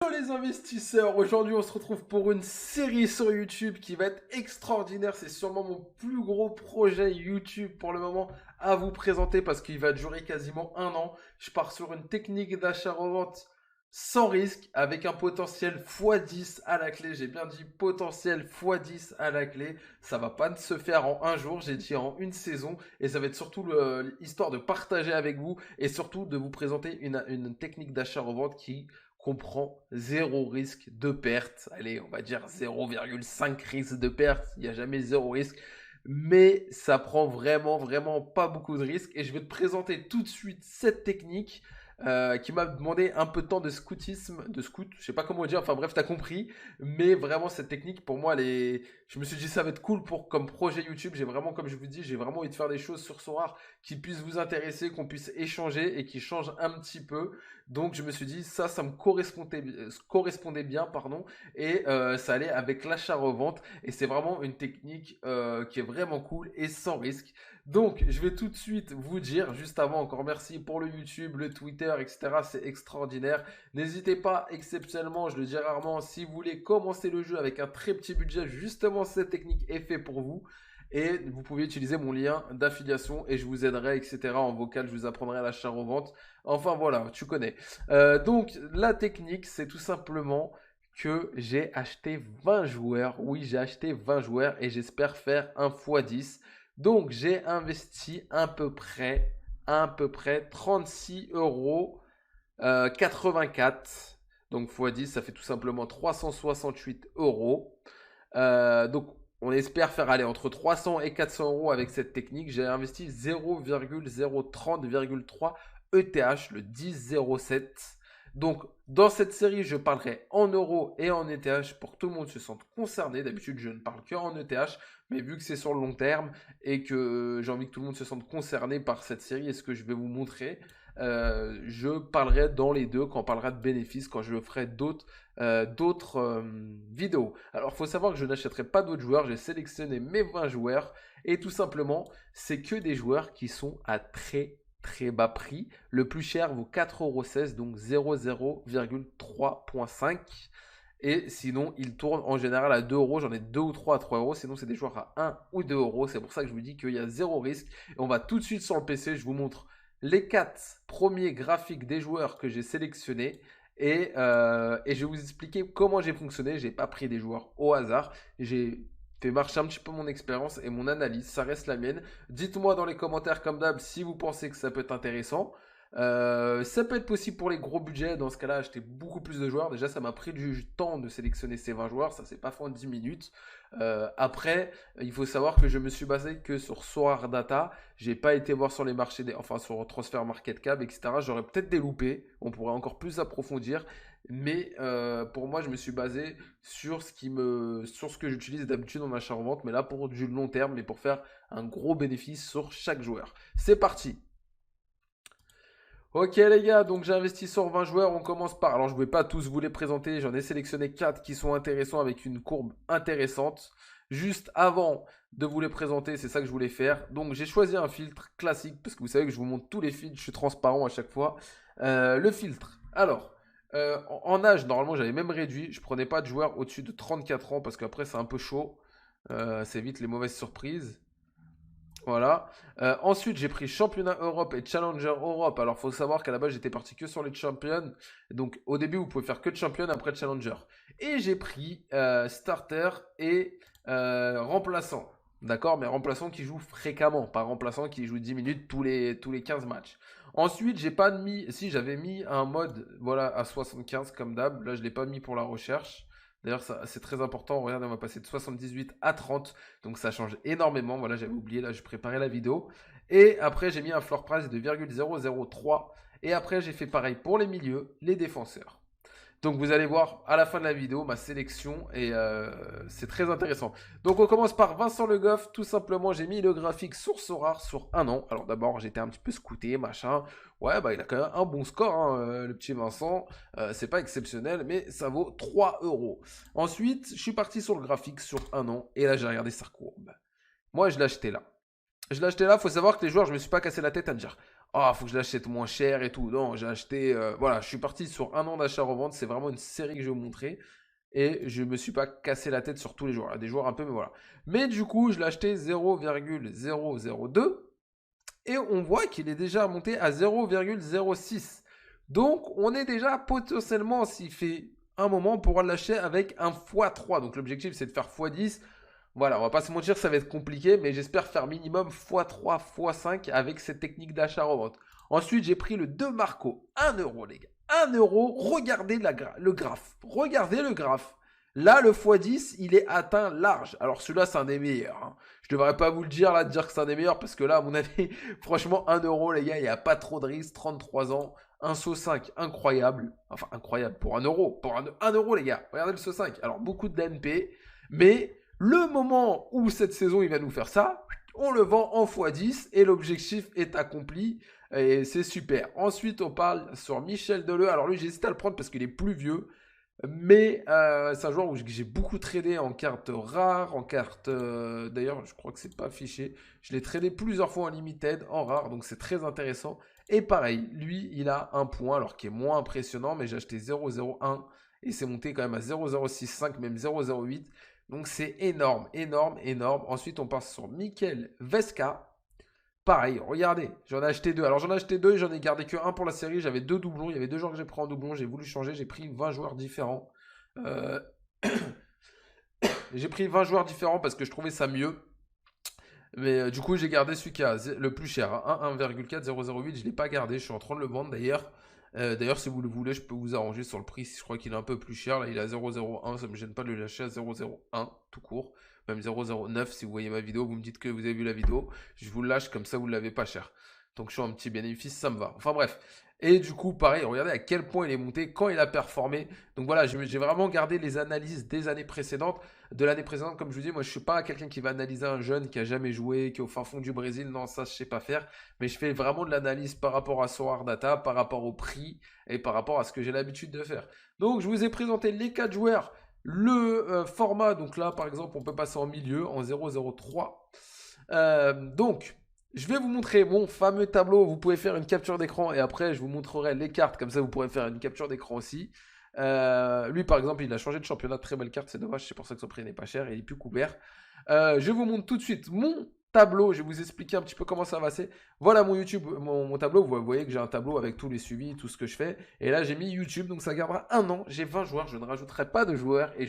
Hello les investisseurs, aujourd'hui on se retrouve pour une série sur YouTube qui va être extraordinaire. C'est sûrement mon plus gros projet YouTube pour le moment à vous présenter parce qu'il va durer quasiment un an. Je pars sur une technique d'achat-revente sans risque avec un potentiel x10 à la clé. J'ai bien dit potentiel x10 à la clé. Ça va pas se faire en un jour, j'ai dit en une saison. Et ça va être surtout l'histoire de partager avec vous et surtout de vous présenter une technique d'achat-revente qui comprend zéro risque de perte. Allez, on va dire 0,5 risque de perte. Il n'y a jamais zéro risque. Mais ça prend vraiment pas beaucoup de risques. Et je vais te présenter tout de suite cette technique qui m'a demandé un peu de temps de scoutisme, de scout, je sais pas comment dire, enfin bref, t'as compris. Mais vraiment, cette technique, pour moi, je me suis dit, ça va être cool comme projet YouTube. J'ai vraiment, comme je vous dis, j'ai vraiment envie de faire des choses sur Sorare qui puissent vous intéresser, qu'on puisse échanger et qui changent un petit peu. Donc je me suis dit ça me correspondait bien, pardon, et ça allait avec l'achat-revente. Et c'est vraiment une technique qui est vraiment cool et sans risque. Donc je vais tout de suite vous dire, juste avant, encore merci pour le YouTube, le Twitter, etc. C'est extraordinaire. N'hésitez pas, exceptionnellement, je le dis rarement, si vous voulez commencer le jeu avec un très petit budget, justement cette technique est faite pour vous. Et vous pouvez utiliser mon lien d'affiliation et je vous aiderai, etc. En vocal, je vous apprendrai l'achat-revente. Enfin voilà, tu connais. Donc la technique, c'est tout simplement que j'ai acheté 20 joueurs. Oui, j'ai acheté 20 joueurs et j'espère faire un x10. Donc j'ai investi à peu près 36 euros 84. Donc x10, ça fait tout simplement 368 euros. Donc on espère faire aller entre 300 et 400 euros avec cette technique. J'ai investi 0,030,3 ETH, le 10,07. Donc, dans cette série, je parlerai en euros et en ETH pour que tout le monde se sente concerné. D'habitude, je ne parle que en ETH, mais vu que c'est sur le long terme et que j'ai envie que tout le monde se sente concerné par cette série et ce que je vais vous montrer, je parlerai dans les deux quand on parlera de bénéfices, quand je ferai d'autres vidéos. Alors, il faut savoir que je n'achèterai pas d'autres joueurs. J'ai sélectionné mes 20 joueurs et tout simplement, c'est que des joueurs qui sont à très bas prix. Le plus cher vaut 4,16 €, donc 0,3.5. Et sinon, il tourne en général à 2 euros. J'en ai 2 ou 3 à 3 euros. Sinon, c'est des joueurs à 1 ou 2 euros. C'est pour ça que je vous dis qu'il y a zéro risque. Et on va tout de suite sur le PC. Je vous montre les 4 premiers graphiques des joueurs que j'ai sélectionnés. Et je vais vous expliquer comment j'ai fonctionné. J'ai pas pris des joueurs au hasard. J'ai fait marcher un petit peu mon expérience et mon analyse. Ça reste la mienne. Dites-moi dans les commentaires, comme d'hab, si vous pensez que ça peut être intéressant. Ça peut être possible pour les gros budgets. Dans ce cas-là, acheter beaucoup plus de joueurs. Déjà, ça m'a pris du temps de sélectionner ces 20 joueurs. Ça s'est pas fait en 10 minutes. Après, il faut savoir que je me suis basé que sur Sorare Data. J'ai pas été voir sur les marchés, enfin sur Transfer Market Cap, etc. J'aurais peut-être des loupés. On pourrait encore plus approfondir. Mais pour moi, je me suis basé sur sur ce que j'utilise d'habitude en achat-revente. Mais là, pour du long terme, mais pour faire un gros bénéfice sur chaque joueur. C'est parti. Ok les gars, donc j'ai investi sur 20 joueurs, on commence par... Alors je ne vais pas tous vous les présenter, j'en ai sélectionné 4 qui sont intéressants avec une courbe intéressante. Juste avant de vous les présenter, c'est ça que je voulais faire. Donc j'ai choisi un filtre classique, parce que vous savez que je vous montre tous les filtres, je suis transparent à chaque fois. Le filtre. Alors, en âge, normalement j'avais même réduit, je prenais pas de joueurs au-dessus de 34 ans, parce qu'après c'est un peu chaud. Ça évite les mauvaises surprises. Voilà. Ensuite, j'ai pris Championnat Europe et Challenger Europe. Alors, faut savoir qu'à la base, j'étais parti que sur les Champions. Donc, au début, vous pouvez faire que de Champion, après Challenger. Et j'ai pris Starter et remplaçant. D'accord. Mais remplaçant qui joue fréquemment. Pas remplaçant qui joue 10 minutes tous les 15 matchs. Ensuite, j'ai pas mis... Si, j'avais mis un mode voilà, à 75 comme d'hab. Là, je ne l'ai pas mis pour la recherche. D'ailleurs, c'est très important. Regardez, on va passer de 78 à 30. Donc ça change énormément. Voilà, j'avais oublié, là, je préparais la vidéo. Et après, j'ai mis un floor price de 0,003. Et après, j'ai fait pareil pour les milieux, les défenseurs. Donc vous allez voir à la fin de la vidéo ma sélection et c'est très intéressant. Donc on commence par Vincent Le Goff. Tout simplement, j'ai mis le graphique sur Sorare sur un an. Alors d'abord, j'étais un petit peu scouté, machin. Ouais, bah il a quand même un bon score, hein, le petit Vincent. C'est pas exceptionnel, mais ça vaut 3 euros. Ensuite, je suis parti sur le graphique sur un an et là j'ai regardé sa courbe. Moi, je l'ai acheté là. Je l'ai acheté là, faut savoir que les joueurs, je me suis pas cassé la tête à me dire Ah, faut que je l'achète moins cher et tout. Non, j'ai acheté. Voilà, je suis parti sur un an d'achat-revente. C'est vraiment une série que je vais vous montrer. Et je me suis pas cassé la tête sur tous les joueurs. Il y a des joueurs un peu, mais voilà. Mais du coup, je l'ai acheté 0,002. Et on voit qu'il est déjà monté à 0,06. Donc, on est déjà potentiellement, s'il fait un moment, on pourra lâcher avec un x3. Donc, l'objectif, c'est de faire x10. Voilà, on va pas se mentir, ça va être compliqué, mais j'espère faire minimum x3, x5 avec cette technique d'achat-revente. Ensuite, j'ai pris le 2 Marco, 1 euro, les gars. 1 euro, regardez le graphe. Regardez le graphe. Là, le x10, il est atteint large. Alors, celui-là, c'est un des meilleurs. Hein. Je devrais pas vous le dire, là, de dire que c'est un des meilleurs, parce que là, à mon avis, franchement, 1 euro, les gars, il n'y a pas trop de risque. 33 ans, un saut 5, incroyable. Enfin, incroyable pour 1 euro. Pour 1 euro, les gars. Regardez le saut 5. Alors, beaucoup de DNP, mais le moment où cette saison, il va nous faire ça, on le vend en x10 et l'objectif est accompli. Et c'est super. Ensuite, on parle sur Michel Deleu. Alors lui, j'hésite à le prendre parce qu'il est plus vieux. Mais c'est un joueur où j'ai beaucoup tradé en cartes rares, en cartes... D'ailleurs, je crois que c'est pas affiché. Je l'ai tradé plusieurs fois en limited, en rare, donc c'est très intéressant. Et pareil, lui, il a un point, alors qui est moins impressionnant, mais j'ai acheté 0,01 et c'est monté quand même à 0,065, même 0,08. Donc c'est énorme, énorme, énorme. Ensuite, on passe sur Mikel Vesca. Pareil, regardez, j'en ai acheté deux. Alors j'en ai acheté deux et j'en ai gardé que un pour la série. J'avais deux doublons, il y avait deux joueurs que j'ai pris en doublon. J'ai voulu changer, j'ai pris 20 joueurs différents. Euh, j'ai pris 20 joueurs différents parce que je trouvais ça mieux. Mais du coup, j'ai gardé celui qui a le plus cher, hein, 1,4008. Je ne l'ai pas gardé, je suis en train de le vendre d'ailleurs. D'ailleurs, si vous le voulez, je peux vous arranger sur le prix. Je crois qu'il est un peu plus cher. Là, il est à 0,01. Ça ne me gêne pas de le lâcher à 0,01 tout court. Même 0,09 si vous voyez ma vidéo. Vous me dites que vous avez vu la vidéo. Je vous le lâche comme ça, vous ne l'avez pas cher. Donc, je suis un petit bénéfice, ça me va. Enfin, bref. Et du coup, pareil, regardez à quel point il est monté, quand il a performé. Donc voilà, j'ai vraiment gardé les analyses des années précédentes. De l'année précédente, comme je vous dis, moi je suis pas quelqu'un qui va analyser un jeune qui a jamais joué, qui est au fin fond du Brésil. Non, ça je sais pas faire. Mais je fais vraiment de l'analyse par rapport à son hard data, par rapport au prix et par rapport à ce que j'ai l'habitude de faire. Donc je vous ai présenté les 4 joueurs, le format. Donc là, par exemple, on peut passer en milieu en 0,03. Donc je vais vous montrer mon fameux tableau. Vous pouvez faire une capture d'écran et après je vous montrerai les cartes. Comme ça, vous pourrez faire une capture d'écran aussi. Lui, par exemple, il a changé de championnat. Très belle carte, c'est dommage. C'est pour ça que son prix n'est pas cher et il est plus couvert. Je vous montre tout de suite mon tableau. Je vais vous expliquer un petit peu comment ça va passer. Voilà mon YouTube, mon tableau. Vous voyez que j'ai un tableau avec tous les suivis, tout ce que je fais. Et là, j'ai mis YouTube, donc ça gardera un an. J'ai 20 joueurs. Je ne rajouterai pas de joueurs et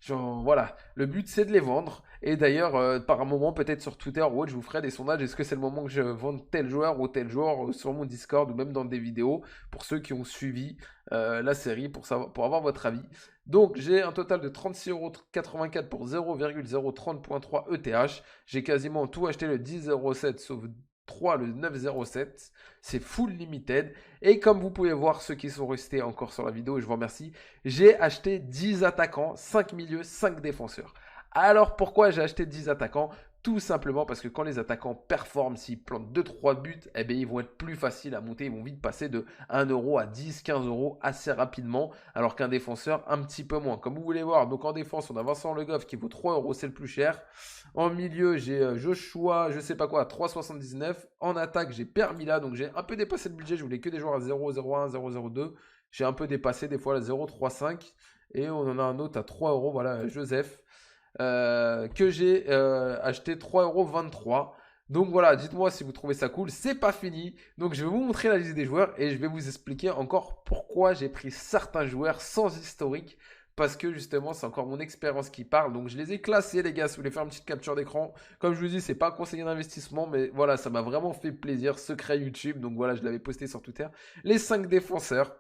voilà. Le but, c'est de les vendre. Et d'ailleurs, par un moment, peut-être sur Twitter ou autre, je vous ferai des sondages. Est-ce que c'est le moment que je vende tel joueur ou tel joueur sur mon Discord ou même dans des vidéos pour ceux qui ont suivi la série pour avoir votre avis. Donc j'ai un total de 36,84€ pour 0,030.3 ETH. J'ai quasiment tout acheté le 10,07 sauf 3 le 9,07. C'est full limited. Et comme vous pouvez voir, ceux qui sont restés encore sur la vidéo, et je vous remercie, j'ai acheté 10 attaquants, 5 milieux, 5 défenseurs. Alors pourquoi j'ai acheté 10 attaquants? Tout simplement parce que quand les attaquants performent, s'ils plantent 2-3 buts, eh bien, ils vont être plus faciles à monter. Ils vont vite passer de 1 € à 10, 15 € assez rapidement. Alors qu'un défenseur, un petit peu moins. Comme vous voulez voir, donc en défense, on a Vincent Le Goff qui vaut 3 €, c'est le plus cher. En milieu, j'ai Joshua, je sais pas quoi, 3,79. En attaque, j'ai Permila. Donc j'ai un peu dépassé le budget. Je voulais que des joueurs à 0,01, 0,02. J'ai un peu dépassé des fois la 0,35. Et on en a un autre à 3 €. Voilà, Joseph. Que j'ai acheté 3,23 €. Donc voilà, dites-moi si vous trouvez ça cool. C'est pas fini. Donc je vais vous montrer la liste des joueurs et je vais vous expliquer encore pourquoi j'ai pris certains joueurs sans historique. Parce que justement, c'est encore mon expérience qui parle. Donc je les ai classés, les gars. Si vous voulez faire une petite capture d'écran, comme je vous dis, c'est pas un conseiller d'investissement, mais voilà, ça m'a vraiment fait plaisir. Secret YouTube. Donc voilà, je l'avais posté sur Twitter. Les 5 défenseurs.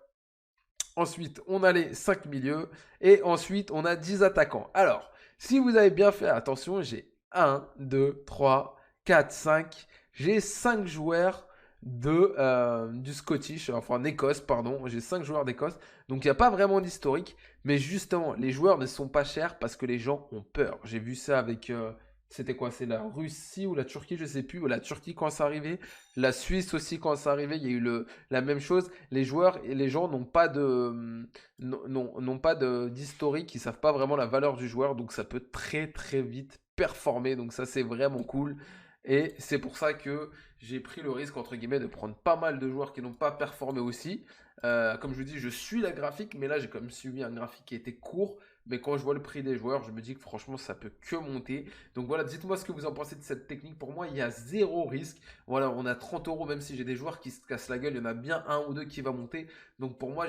Ensuite, on a les 5 milieux. Et ensuite, on a 10 attaquants. Alors, si vous avez bien fait attention, j'ai 1, 2, 3, 4, 5. J'ai 5 joueurs du Scottish, enfin en Écosse, pardon. J'ai 5 joueurs d'Écosse. Donc, il n'y a pas vraiment d'historique. Mais justement, les joueurs ne sont pas chers parce que les gens ont peur. J'ai vu ça avec... c'était quoi? C'est la Russie ou la Turquie, je sais plus. Ou la Turquie quand c'est arrivé. La Suisse aussi quand c'est arrivé. Il y a eu la même chose. Les joueurs et les gens n'ont pas d'historique. Ils savent pas vraiment la valeur du joueur. Donc ça peut très très vite performer. Donc ça c'est vraiment cool. Et c'est pour ça que j'ai pris le risque, entre guillemets, de prendre pas mal de joueurs qui n'ont pas performé aussi. Comme je vous dis, je suis la graphique, mais là j'ai quand même suivi un graphique qui était court. Mais quand je vois le prix des joueurs, je me dis que franchement, ça peut que monter. Donc voilà, dites-moi ce que vous en pensez de cette technique. Pour moi, il y a zéro risque. Voilà, on a 30 euros, même si j'ai des joueurs qui se cassent la gueule, il y en a bien un ou deux qui va monter. Donc pour moi,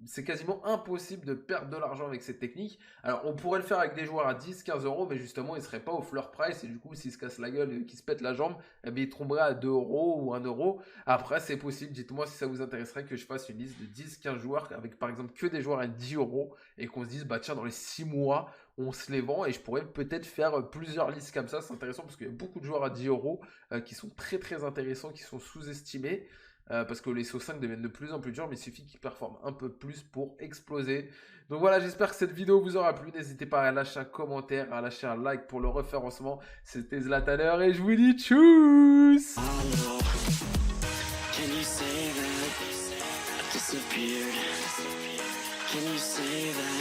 c'est quasiment impossible de perdre de l'argent avec cette technique. Alors, on pourrait le faire avec des joueurs à 10, 15 euros, mais justement, ils ne seraient pas au floor price. Et du coup, s'ils se cassent la gueule et qu'ils se pètent la jambe, eh bien, ils tomberaient à 2 euros ou 1 euro. Après, c'est possible. Dites-moi si ça vous intéresserait que je fasse une liste de 10, 15 joueurs avec, par exemple, que des joueurs à 10 euros et qu'on se dise, bah tiens, dans les 6 mois, on se les vend et je pourrais peut-être faire plusieurs listes comme ça. C'est intéressant parce qu'il y a beaucoup de joueurs à 10 euros qui sont très très intéressants, qui sont sous-estimés. Parce que les SO5 deviennent de plus en plus durs, mais il suffit qu'ils performent un peu plus pour exploser. Donc voilà, j'espère que cette vidéo vous aura plu. N'hésitez pas à lâcher un commentaire, à lâcher un like pour le référencement. C'était Zlataner et je vous dis tchuss. Can you say that I disappeared? Can you say that